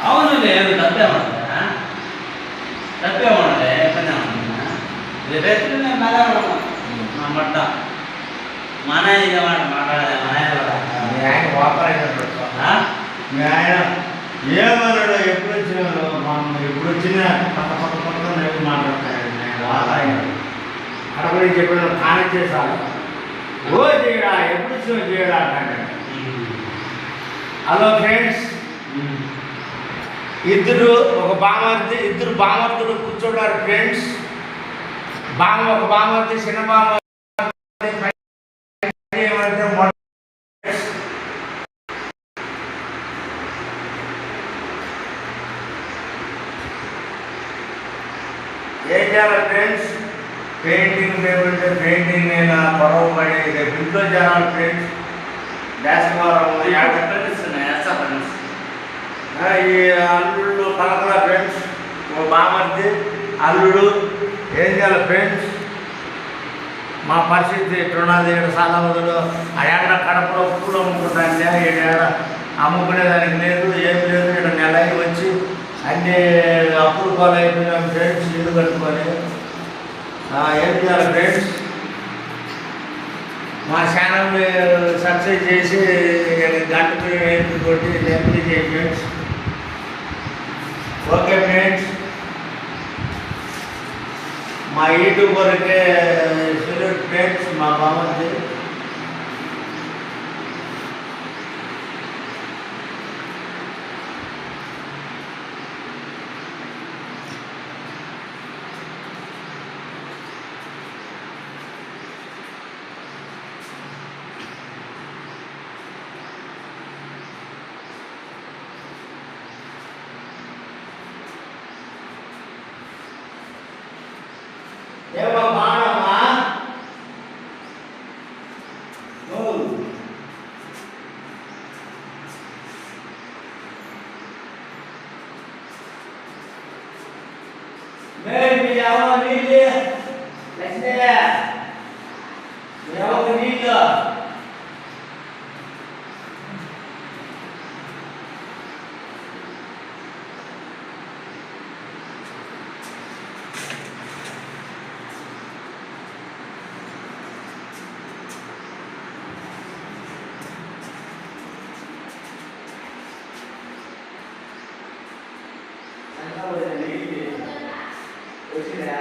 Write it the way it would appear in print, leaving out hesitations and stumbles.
అవును లేదు తప్పేమన్నా తప్పేమన్నా పని రైతులు నేను బాగా మా మట్ట మన ఇది మాట్లాడలే మన ఆయన వాపరైనట్టు మీ ఆయన ఏమన్నాడు ఎప్పుడు వచ్చినా ఎప్పుడు వచ్చినా పక్క నేను మాట్లాడతాను నేను వాపరైనాడు అక్కడ గురించి చెప్పిన కాని చేశాను ఓ చేయడా ఎప్పుడు వచ్చినా చేయడా అంటాడు. హలో ఫ్రెండ్స్, ఇద్దరు బామర్దులు కూర్చోడారు ఫ్రెండ్స్. ఒక బామర్ది చిన్న బామర్ది ఏం చేయాలి ఫ్రెండ్స్? పెయింటింగ్ లేకుంటే పెయింటింగ్ నేను పొడవ పడి రేపు ఇంట్లో చేయాలి ఫ్రెండ్స్. దేశవారం ఈ అల్లుళ్ళు పలకల ఫ్రెండ్స్, ఓ బామర్ది అల్లుడు ఏం చేయాలి ఫ్రెండ్స్? మా పరిస్థితి ఎట్లున్నది? ఇక్కడ చాలా వదులు ఆ ఏడ కడపలో పూలు అమ్ముకుంటాంటే ఏడ అమ్ముకునేదానికి లేదు, ఏం లేదు. ఇక్కడ నెల వచ్చి అన్నీ అప్పులు పాలు అయిపోయినాం ఫ్రెండ్స్. ఇల్లు కట్టుకొని ఏం చేయాలి ఫ్రెండ్స్? మా ఛానల్ సబ్స్క్రైబ్ చేసి గంట కొట్టి ఎంపీ చేయండి ఫ్రెండ్స్. ఓకే ఫ్రెండ్స్, మా యూట్యూబర్కే సెల్యూట్ ఫ్రెండ్స్. మా బామర్ది ఏమో బాణమ్మా మీ ఎవరు నీళ్ళు లక్ష్మీ ఎవరు నీళ్ళు వచ్చిందా